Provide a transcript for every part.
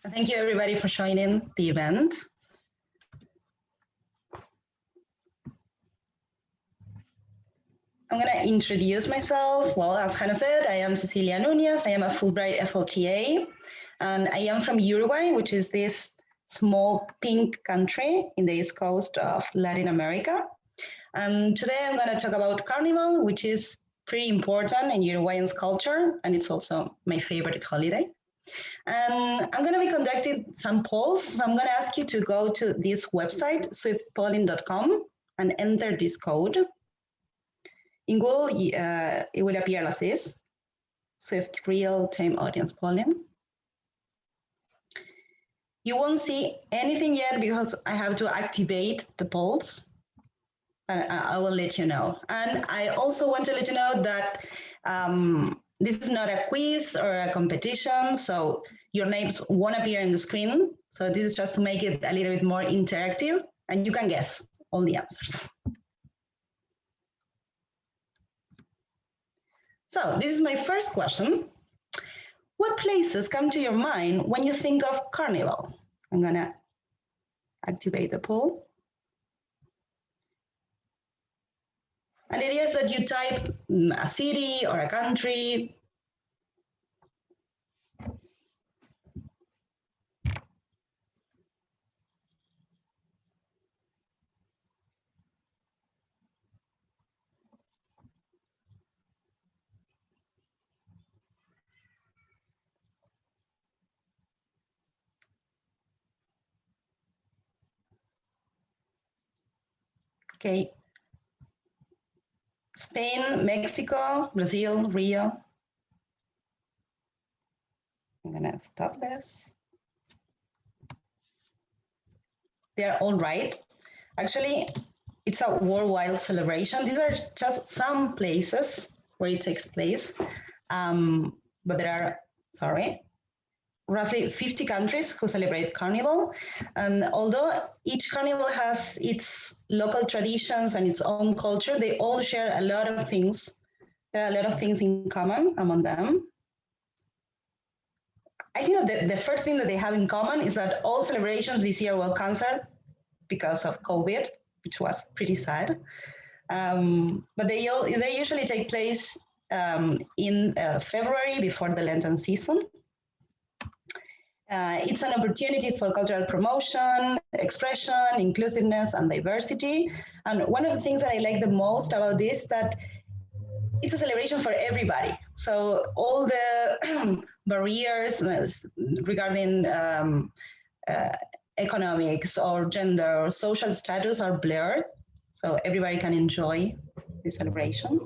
Thank you everybody for joining the event. I'm going to introduce myself. Well, as Hannah said, I am Cecilia Nuñez. I am a Fulbright FLTA, and I am from Uruguay, which is this small pink country in the east coast of Latin America. And today I'm going to talk about carnival, which is pretty important in Uruguayan's culture, and it's also my favorite holiday. And I'm going to be conducting some polls. So I'm going to ask you to go to this website, swiftpolling.com, and enter this code. In Google, it will appear as this, Swift Real-Time Audience Polling. You won't see anything yet because I have to activate the polls, and I will let you know. And I also want to let you know that this is not a quiz or a competition, so your names won't appear on the screen. So this is just to make it a little bit more interactive, and you can guess all the answers. So this is my first question. What places come to your mind when you think of carnival? I'm gonna activate the poll. And it is that you type a city or a country. Okay. Spain, Mexico, Brazil, Rio. I'm gonna stop this. They're all right. Actually, it's a worldwide celebration. These are just some places where it takes place. But there are, roughly 50 countries who celebrate carnival. And although each carnival has its local traditions and its own culture, they all share a lot of things. There are a lot of things in common among them. I think that the first thing that they have in common is that all celebrations this year were canceled because of COVID, which was pretty sad. But they usually take place in February before the Lenten season. It's an opportunity for cultural promotion, expression, inclusiveness, and diversity. And one of the things that I like the most about this is that it's a celebration for everybody. So all the barriers regarding economics or gender or social status are blurred. So everybody can enjoy the celebration.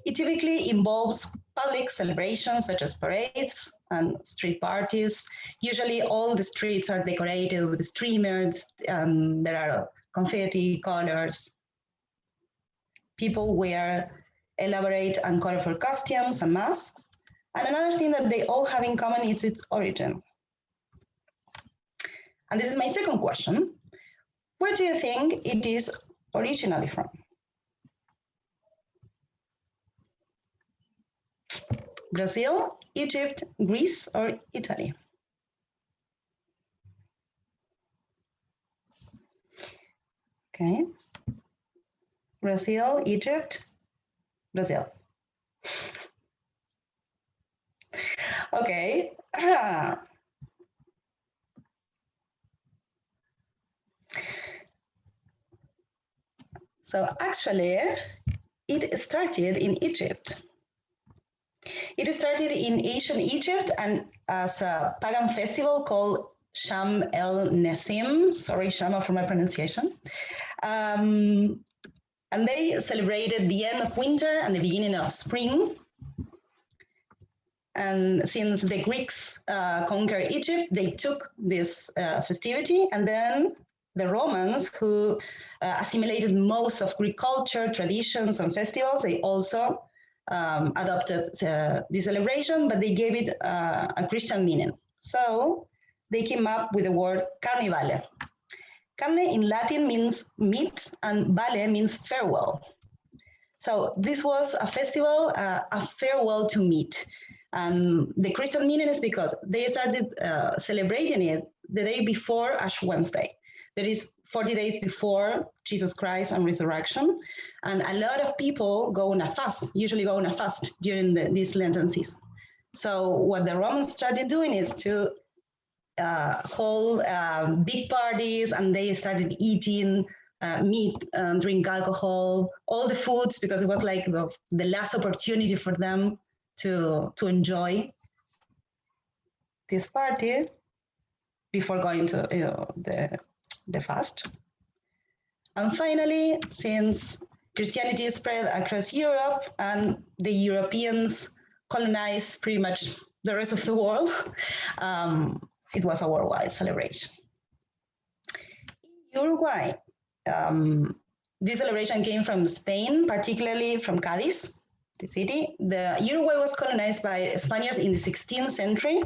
It typically involves public celebrations such as parades and street parties. Usually all the streets are decorated with streamers, there are confetti, colors. People wear elaborate and colorful costumes and masks. And another thing that they all have in common is its origin. And this is my second question. Where do you think it is originally from? Brazil, Egypt, Greece, or Italy? Okay. Brazil, Egypt, Brazil. Okay. So actually, it started in Egypt. It started in ancient Egypt and as a pagan festival called Sham el Nessim. Sorry, Shama, for my pronunciation. And they celebrated the end of winter and the beginning of spring. And since the Greeks conquered Egypt, they took this festivity, and then the Romans, who assimilated most of Greek culture, traditions, and festivals, they also adopted the celebration, but they gave it a Christian meaning. So they came up with the word carnivale. Carne in Latin means meat, and vale means farewell. So this was a festival, a farewell to meat. And the Christian meaning is because they started celebrating it the day before Ash Wednesday. That is 40 days before Jesus Christ and resurrection. And a lot of people go on a fast, usually go on a fast during this Lenten season. So what the Romans started doing is to hold big parties, and they started eating meat and drink alcohol, all the foods, because it was like the last opportunity for them to enjoy this party before going to the fast. And finally, since Christianity spread across Europe and the Europeans colonized pretty much the rest of the world, it was a worldwide celebration. In Uruguay, this celebration came from Spain, particularly from Cadiz, the city. Uruguay was colonized by Spaniards in the 16th century,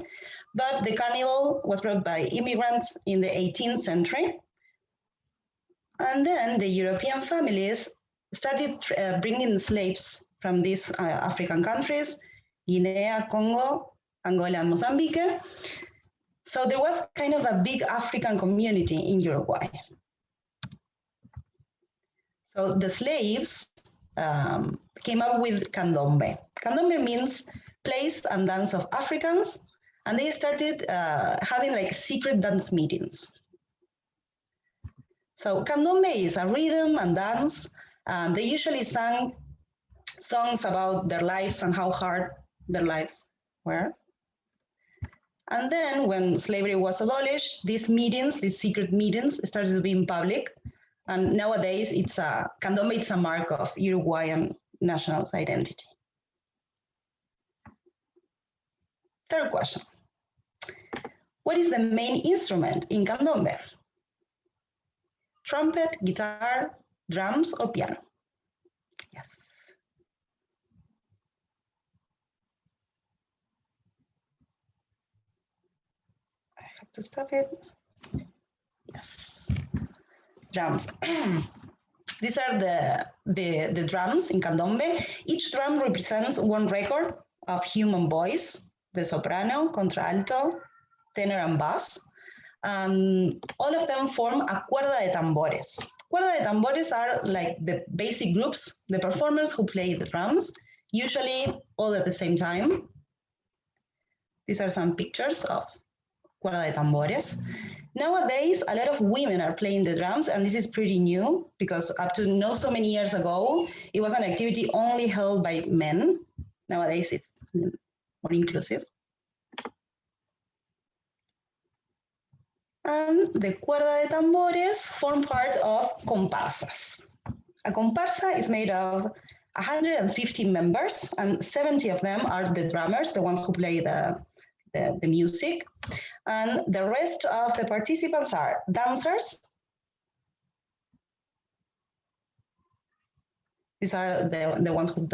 but the carnival was brought by immigrants in the 18th century. And then the European families started bringing slaves from these African countries, Guinea, Congo, Angola, and Mozambique. So there was kind of a big African community in Uruguay. So the slaves came up with candombe. Candombe means place and dance of Africans, and they started having like secret dance meetings. So candombe is a rhythm and dance. They usually sang songs about their lives and how hard their lives were. And then when slavery was abolished, these meetings, these secret meetings, started to be in public. And nowadays, candombe is a mark of Uruguayan national identity. Third question. What is the main instrument in candombe? Trumpet, guitar, drums, or piano? Yes. I have to stop it. Yes. Drums. These are the drums in candombe. Each drum represents one record of human voice, the soprano, contralto, tenor, and bass. All of them form a cuerda de tambores. Cuerda de tambores are like the basic groups, the performers who play the drums, usually all at the same time. These are some pictures of cuerda de tambores. Nowadays, a lot of women are playing the drums, and this is pretty new because up to not so many years ago, it was an activity only held by men. Nowadays, it's more inclusive. And the cuerda de tambores form part of comparsas. A comparsa is made of 150 members, and 70 of them are the drummers, the ones who play the music. And the rest of the participants are dancers. These are the ones who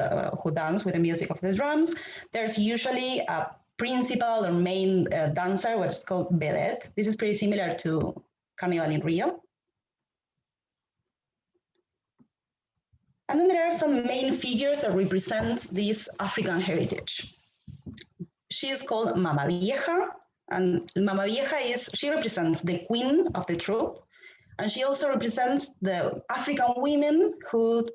dance with the music of the drums. There's usually a principal or main dancer, what is called vedette. This is pretty similar to Carnival in Rio. And then there are some main figures that represent this African heritage. She is called Mama Vieja, and Mama Vieja she represents the queen of the troupe, and she also represents the African women who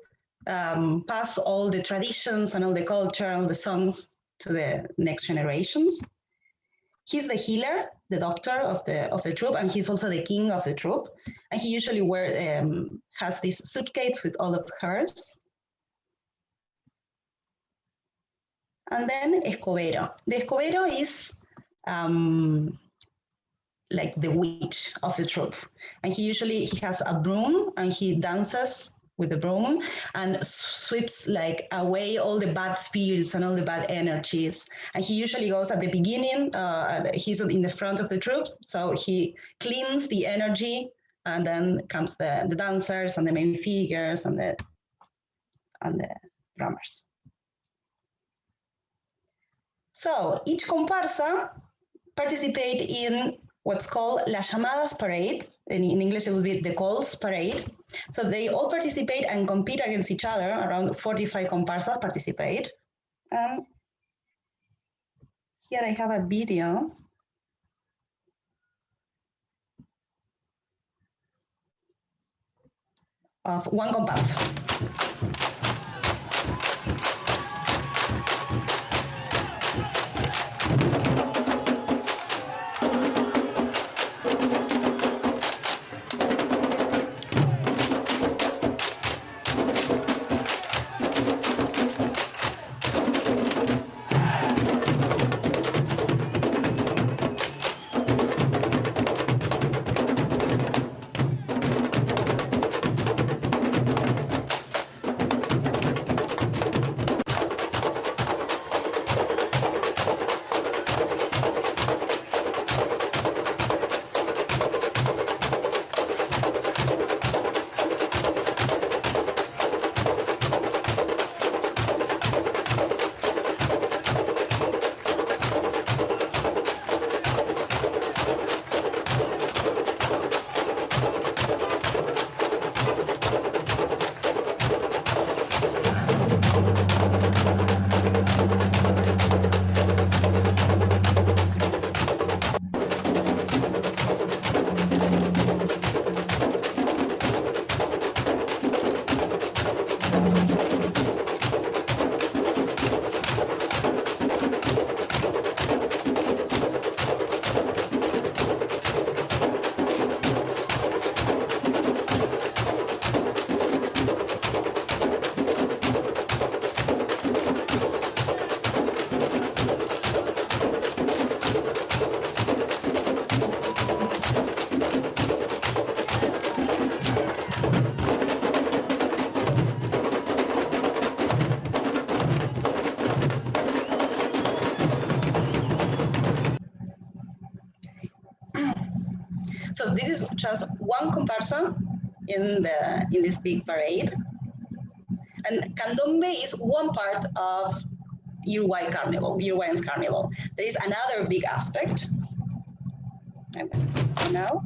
pass all the traditions and all the culture, all the songs to the next generations. He's the healer, the doctor of the troupe, and he's also the king of the troupe. And he usually has this suitcase with all of herbs. And then Escobero. The Escobero is like the witch of the troupe. And he has a broom, and he dances with the broom and sweeps like away all the bad spirits and all the bad energies. And he usually goes at the beginning, he's in the front of the troops, so he cleans the energy, and then comes the dancers and the main figures and the drummers. So each comparsa participate in what's called Las Llamadas Parade. In English, it will be the Calls Parade. So they all participate and compete against each other. Around 45 comparsas participate. Here I have a video of one comparsa. So this is just one comparison in this big parade. And Candombe is one part of Uruguay Carnival, Uruguayan's Carnival. There is another big aspect. Now.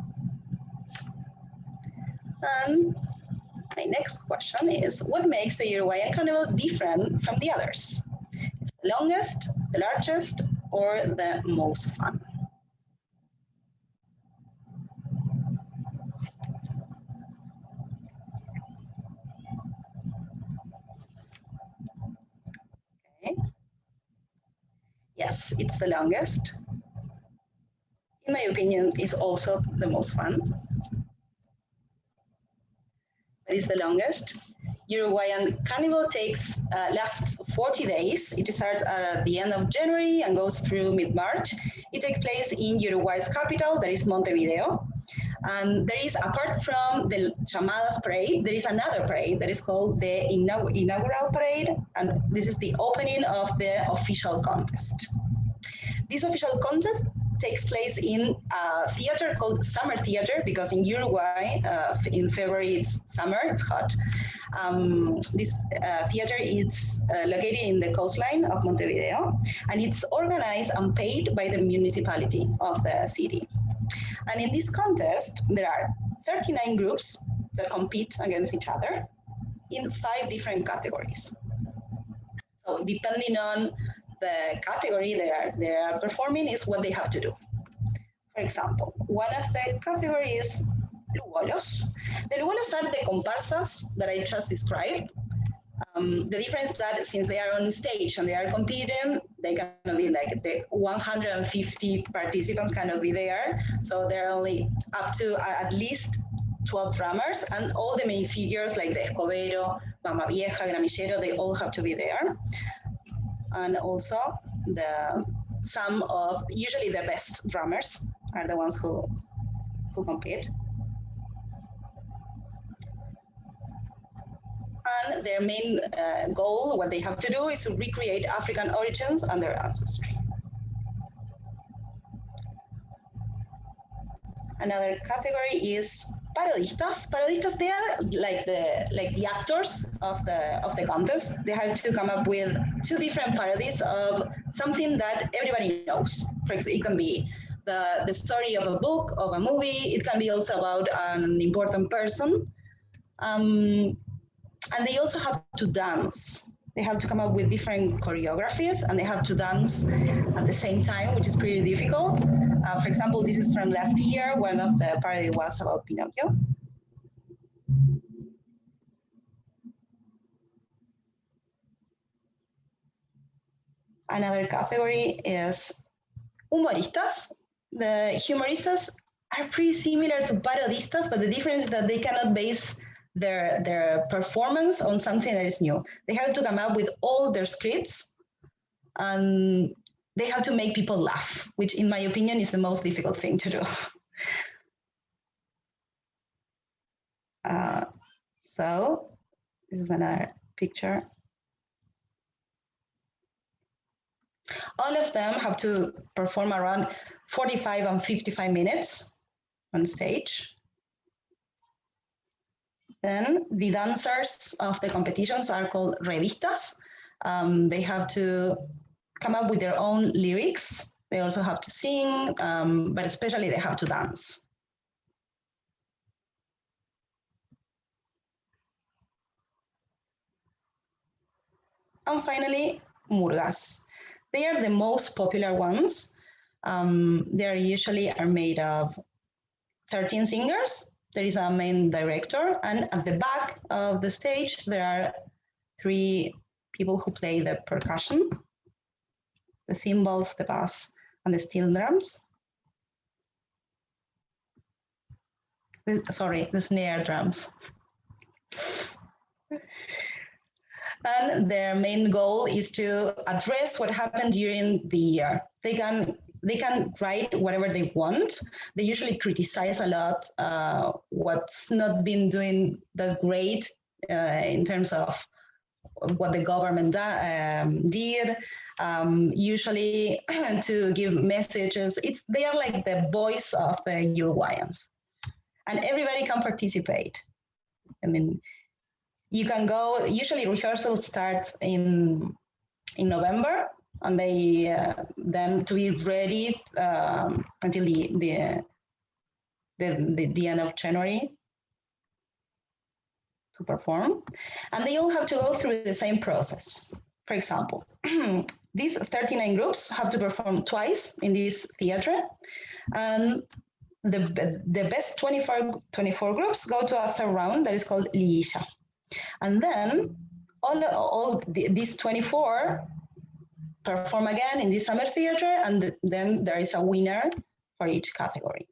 And my next question is, what makes the Uruguayan Carnival different from the others? It's the longest, the largest, or the most fun? Okay. Yes, it's the longest. In my opinion, it's also the most fun. It is the longest. Uruguayan Carnival lasts 40 days. It starts at the end of January and goes through mid-March. It takes place in Uruguay's capital, that is Montevideo. And there is, apart from the Chamadas parade, there is another parade that is called the inaugural parade, and this is the opening of the official contest. This official contest takes place in a theater called Summer Theater, because in Uruguay, in February it's summer, it's hot. This theater is located in the coastline of Montevideo, and it's organized and paid by the municipality of the city. And in this contest, there are 39 groups that compete against each other in 5 different categories. So depending on the category they are performing is what they have to do. For example, one of the categories, lugolos. The lugolos are the comparsas that I just described. The difference is that since they are on stage and they are competing, they cannot be like the 150 participants cannot be there. So they're only up to at least 12 drummers, and all the main figures like the escobero, mama vieja, gramillero, they all have to be there. And also some of usually the best drummers are the ones who compete. And their main goal, what they have to do, is to recreate African origins and their ancestry. Another category is parodistas. Parodistas, they are like the actors of the contest. They have to come up with 2 different parodies of something that everybody knows. For example, it can be the story of a book, of a movie. It can be also about an important person. And they also have to dance. They have to come up with different choreographies and they have to dance at the same time, which is pretty difficult. For example, this is from last year. One of the parody was about Pinocchio. Another category is humoristas. The humoristas are pretty similar to parodistas, but the difference is that they cannot base their performance on something that is new. They have to come up with all their scripts and they have to make people laugh, which in my opinion is the most difficult thing to do. So this is another picture. All of them have to perform around 45 and 55 minutes on stage. Then the dancers of the competitions are called revistas. They have to come up with their own lyrics. They also have to sing, but especially they have to dance. And finally, murgas. They are the most popular ones. They are usually made of 13 singers. There is a main director, and at the back of the stage, there are 3 people who play the percussion, the cymbals, the bass, and the steel drums. The snare drums. And their main goal is to address what happened during the year. They can write whatever they want. They usually criticize a lot what's not been doing that great in terms of what the government did. Usually to give messages. They are like the voice of the Uruguayans, and everybody can participate. I mean, you can go. Usually rehearsal starts in November, and they then to be ready until the end of January to perform. And they all have to go through the same process. For example, these 39 groups have to perform twice in this theater, and the best 24 groups go to a third round that is called liguilla. And then all these 24 perform again in the summer theater, and then there is a winner for each category.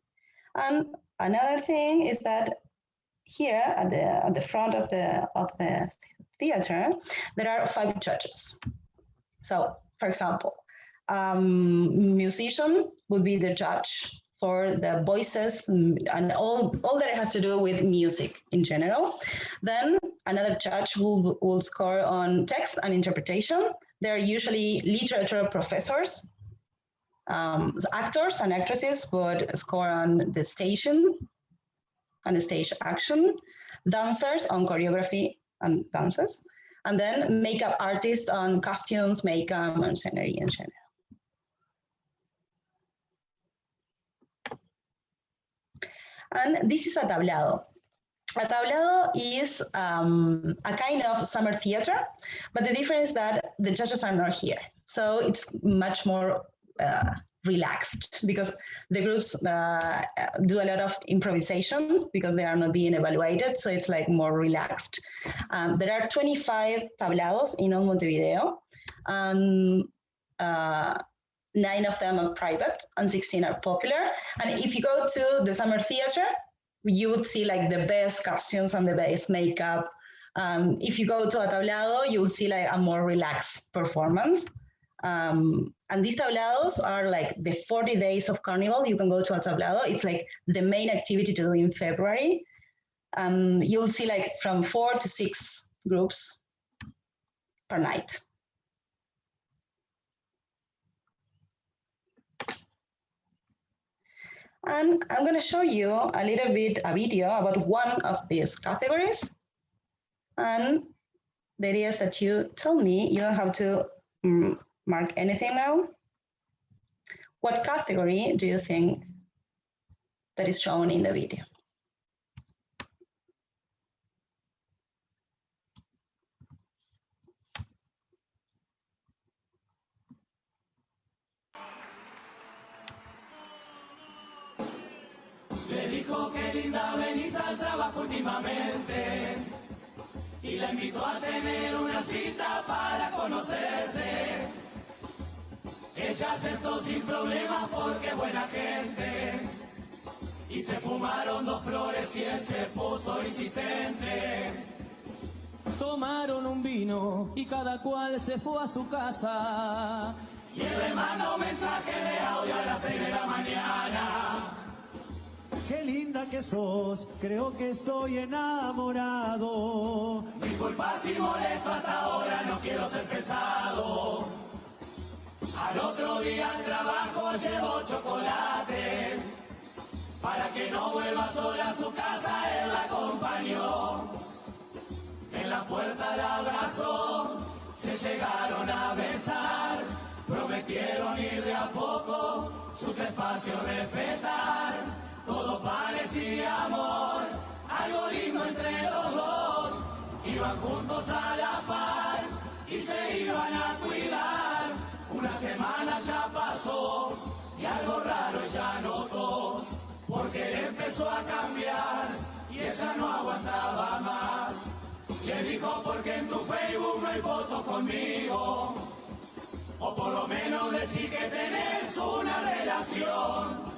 And another thing is that here at the front of the theater, there are 5 judges. So, for example, musician would be the judge for the voices and all that it has to do with music in general. Then another judge will score on text and interpretation. They're usually literature professors. Actors and actresses would score on the station and the stage action. Dancers on choreography and dances. And then makeup artists on costumes, makeup, and scenery in general. And this is a tablado. A tablado is a kind of summer theater, but the difference is that the judges are not here. So it's much more relaxed because the groups do a lot of improvisation because they are not being evaluated. So it's like more relaxed. There are 25 tablados in all Montevideo. 9 of them are private and 16 are popular. And if you go to the summer theater, you would see like the best costumes and the best makeup. If you go to a tablado, you will see like a more relaxed performance. And these tablados are like the 40 days of carnival. You can go to a tablado. It's like the main activity to do in February. You'll see like from 4 to 6 groups per night. And I'm going to show you a little bit a video about one of these categories. And the idea is that you tell me, you don't have to mark anything now. What category do you think that is shown in the video? Le dijo que linda venís al trabajo últimamente y la invitó a tener una cita para conocerse. Ella aceptó sin problemas porque es buena gente y se fumaron 2 flores y él se puso insistente. Tomaron un vino y cada cual se fue a su casa. Y él le mandó un mensaje de audio a las 6 de la mañana. Qué linda que sos, creo que estoy enamorado. Disculpa si molesto hasta ahora, no quiero ser pesado. Al otro día al trabajo llevó chocolate. Para que no vuelva sola a su casa, él la acompañó. En la puerta la abrazó, se llegaron a besar. Prometieron ir de a poco, sus espacios respetar. Todo parecía amor, algo lindo entre los dos. Iban juntos a la par y se iban a cuidar. Una semana ya pasó y algo raro ella notó. Porque él empezó a cambiar y ella no aguantaba más. Le dijo, porque en tu Facebook no hay fotos conmigo. O por lo menos decir que tenés una relación.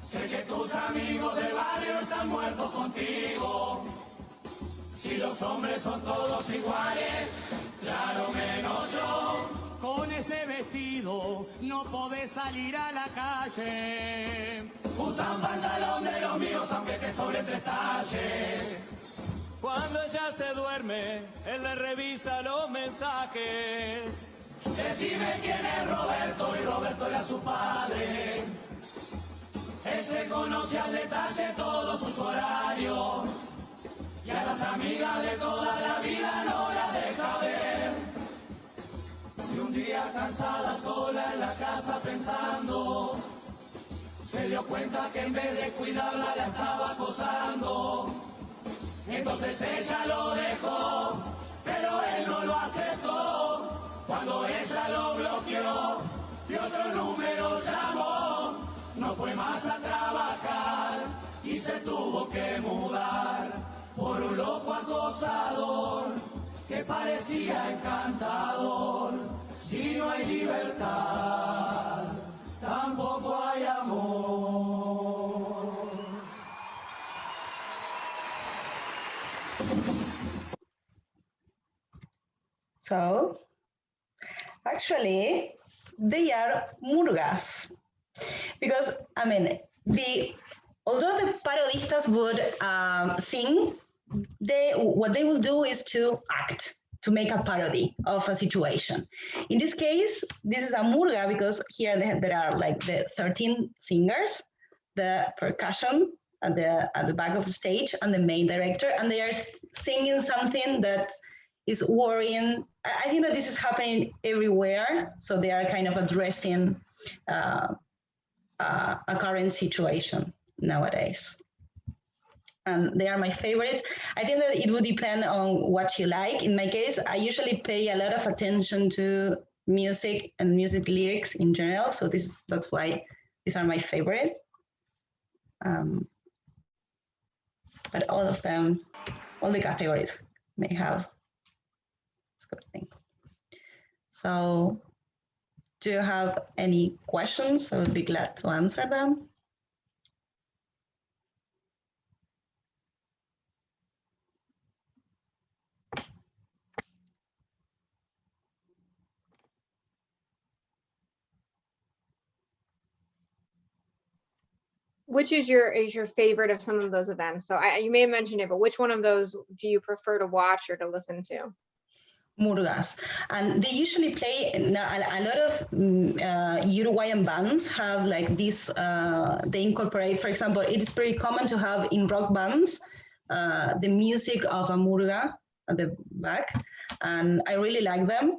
Sé que tus amigos del barrio están muertos contigo. Si los hombres son todos iguales, claro menos yo. Con ese vestido no podés salir a la calle. Usan pantalón de los míos aunque te sobre 3 talles. Cuando ella se duerme, él le revisa los mensajes. Decime quién es Roberto, y Roberto era su padre. Él se conoce al detalle todos sus horarios. Y a las amigas de toda la vida no las deja ver. Y un día cansada sola en la casa pensando, se dio cuenta que en vez de cuidarla la estaba acosando. Entonces ella lo dejó, pero él no lo aceptó. Cuando ella lo bloqueó y otro número llamó, no fue más a trabajar y se tuvo que mudar por un loco acosador que parecía encantador. Si no hay libertad, tampoco hay amor. So, actually, they are murgas. Because, I mean, although the parodistas would sing, what they will do is to act, to make a parody of a situation. In this case, this is a murga because here there are like the 13 singers, the percussion at the back of the stage, and the main director, and they are singing something that is worrying. I think that this is happening everywhere, so they are kind of addressing a current situation nowadays. And they are my favorites. I think that it would depend on what you like. In my case, I usually pay a lot of attention to music and music lyrics in general, so that's why these are my favorites. But all of them, all the categories may have good thing. So do you have any questions? I would be glad to answer them. Which is your favorite of some of those events? So you may have mentioned it, but which one of those do you prefer to watch or to listen to? Murgas, and they usually play. A lot of Uruguayan bands have like this. They incorporate, for example, it is very common to have in rock bands the music of a murga at the back, and I really like them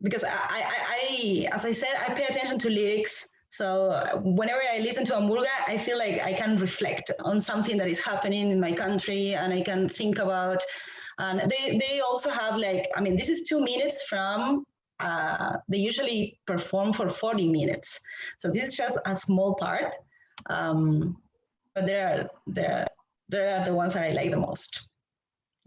because I, as I said, I pay attention to lyrics. So whenever I listen to a murga, I feel like I can reflect on something that is happening in my country, and I can think about. And they also have like, I mean, this is 2 minutes from, they usually perform for 40 minutes. So this is just a small part. But there are the ones that I like the most.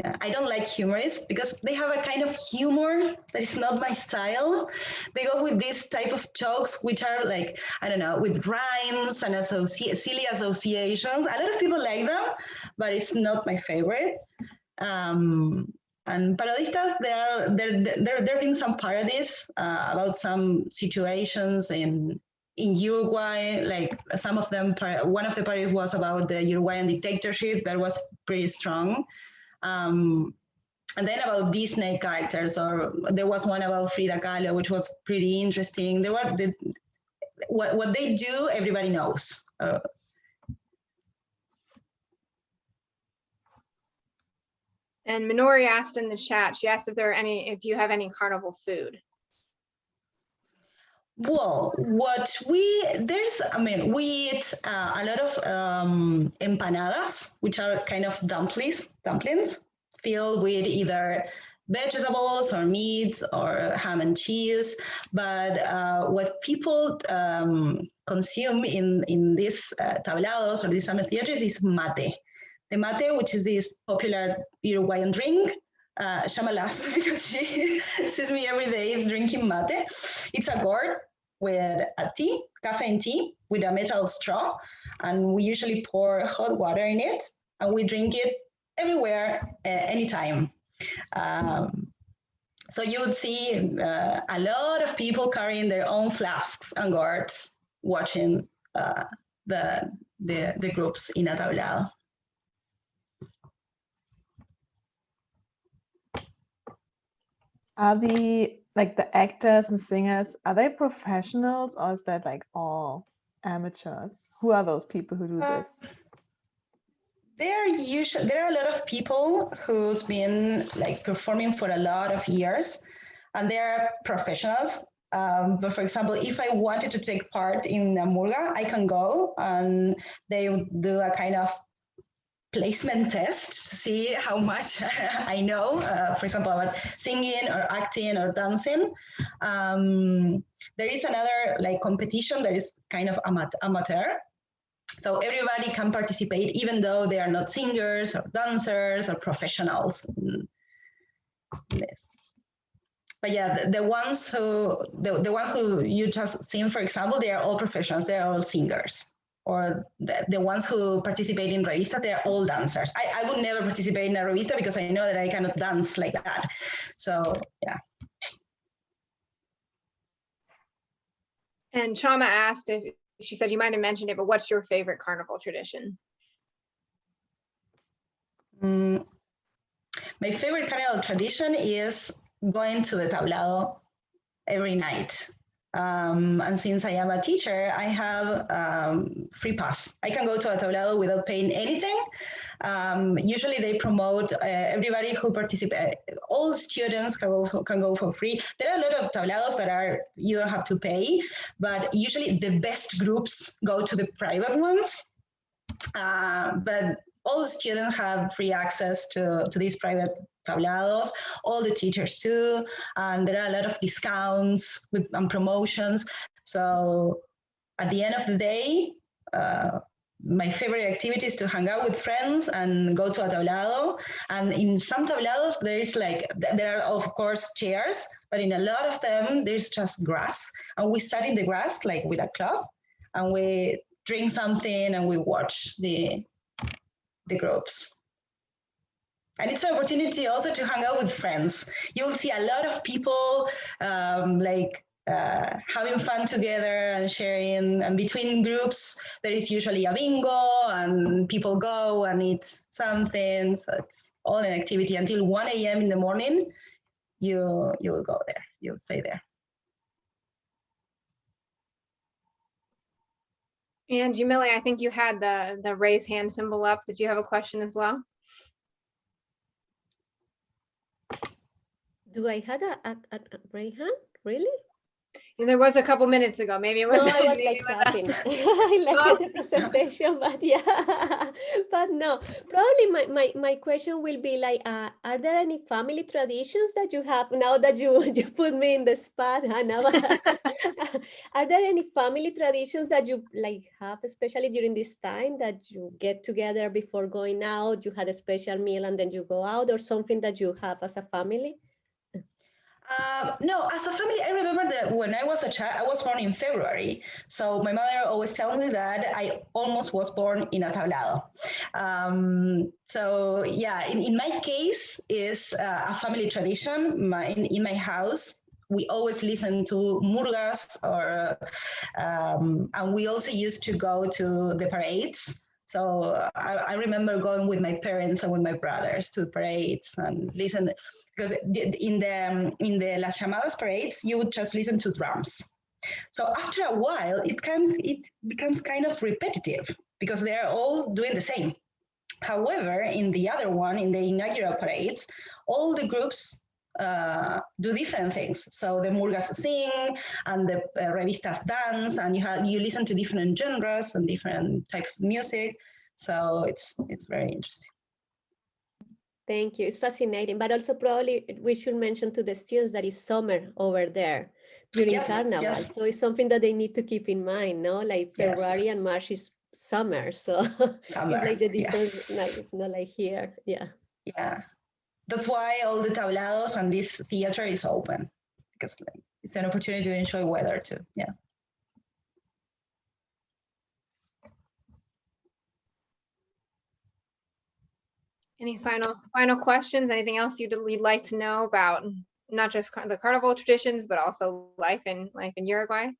Yeah, I don't like humorists because they have a kind of humor that is not my style. They go with this type of jokes, which are like, I don't know, with rhymes and silly associations. A lot of people like them, but it's not my favorite. And parodistas, there have been some parodies about some situations in Uruguay. Like some of them, one of the parodies was about the Uruguayan dictatorship that was pretty strong. And then about Disney characters, or there was one about Frida Kahlo, which was pretty interesting. What they do, everybody knows. And Minori asked in the chat, she asked if do you have any carnival food? Well, we eat a lot of empanadas, which are kind of dumplings filled with either vegetables or meats or ham and cheese. But what people consume in these tablados or these summer theaters is mate. The mate, which is this popular Uruguayan drink. Shama laughs because she sees me every day drinking mate. It's a gourd with a tea, caffeine tea, with a metal straw, and we usually pour hot water in it, and we drink it everywhere, anytime. So you would see a lot of people carrying their own flasks and gourds, watching the groups in a tablado. Are the actors and singers, are they professionals, or is that like all amateurs? Who are those people who do this? There are a lot of people who's been like performing for a lot of years, and they're professionals. But for example, if I wanted to take part in a murga, I can go and they would do a kind of placement test to see how much I know, for example, about singing or acting or dancing. There is another like competition that is kind of amateur. So everybody can participate, even though they are not singers or dancers or professionals. Yes. But yeah, the ones who you just seen, for example, they are all professionals. They are all singers. Or the ones who participate in revista, they're all dancers. I would never participate in a revista because I know that I cannot dance like that. So yeah. And Chama asked if, she said you might have mentioned it, but what's your favorite carnival tradition? My favorite carnival tradition is going to the tablado every night. And since I am a teacher, I have free pass. I can go to a tablado without paying anything. Usually they promote everybody who participates, all students can go for free. There are a lot of tablados that you don't have to pay, but usually the best groups go to the private ones. But all students have free access to these private tablados, all the teachers too, and there are a lot of discounts and promotions. So at the end of the day, my favorite activity is to hang out with friends and go to a tablado. And in some tablados, there are of course chairs, but in a lot of them, there's just grass. And we sit in the grass like with a cloth, and we drink something and we watch the groups. And it's an opportunity also to hang out with friends. You'll see a lot of people having fun together and sharing. And between groups, there is usually a bingo, and people go and eat something. So it's all an activity until 1 a.m. in the morning. You will go there. You'll stay there. And Jamila, I think you had the raise hand symbol up. Did you have a question as well? Do I have a raise hand? Really? And there was a couple minutes ago. Maybe it was. No, I was maybe like it was clapping. I like the presentation, but yeah, but no. Probably my question will be like, are there any family traditions that you have now that you put me in the spot, Hannah? Are there any family traditions that you like have, especially during this time, that you get together before going out? You had a special meal and then you go out, or something that you have as a family? No, as a family, I remember that when I was a child, I was born in February. So my mother always tells me that I almost was born in a tablado. So yeah, in my case, is a family tradition. In my house, we always listen to murgas, and we also used to go to the parades. So I remember going with my parents and with my brothers to parades and listen, because in the Las Llamadas parades, you would just listen to drums. So after a while, it becomes kind of repetitive because they're all doing the same. However, in the other one, in the inaugural parades, all the groups do different things. So the murgas sing and the revistas dance, and you listen to different genres and different types of music. So it's very interesting. Thank you. It's fascinating, but also probably we should mention to the students that it's summer over there during Carnival. Yes. So it's something that they need to keep in mind, no? Like February and March is summer, so Summer, it's like the difference. yes. Like it's not like here. Yeah. Yeah. That's why all the tablados and this theater is open, because it's an opportunity to enjoy weather too. Yeah. Any final questions? Anything else you'd like to know about not just the carnival traditions, but also life in Uruguay?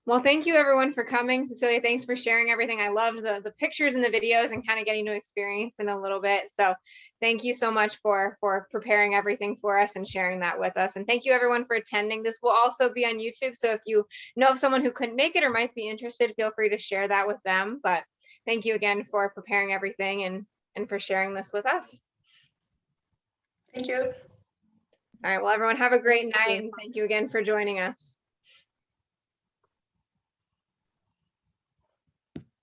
Well, thank you everyone for coming. Cecilia, thanks for sharing everything. I loved the pictures and the videos and kind of getting to experience them a little bit. So thank you so much for preparing everything for us and sharing that with us. And thank you everyone for attending. This will also be on YouTube. So if you know of someone who couldn't make it or might be interested, feel free to share that with them. But thank you again for preparing everything and for sharing this with us. Thank you. All right, well, everyone have a great night, and thank you again for joining us.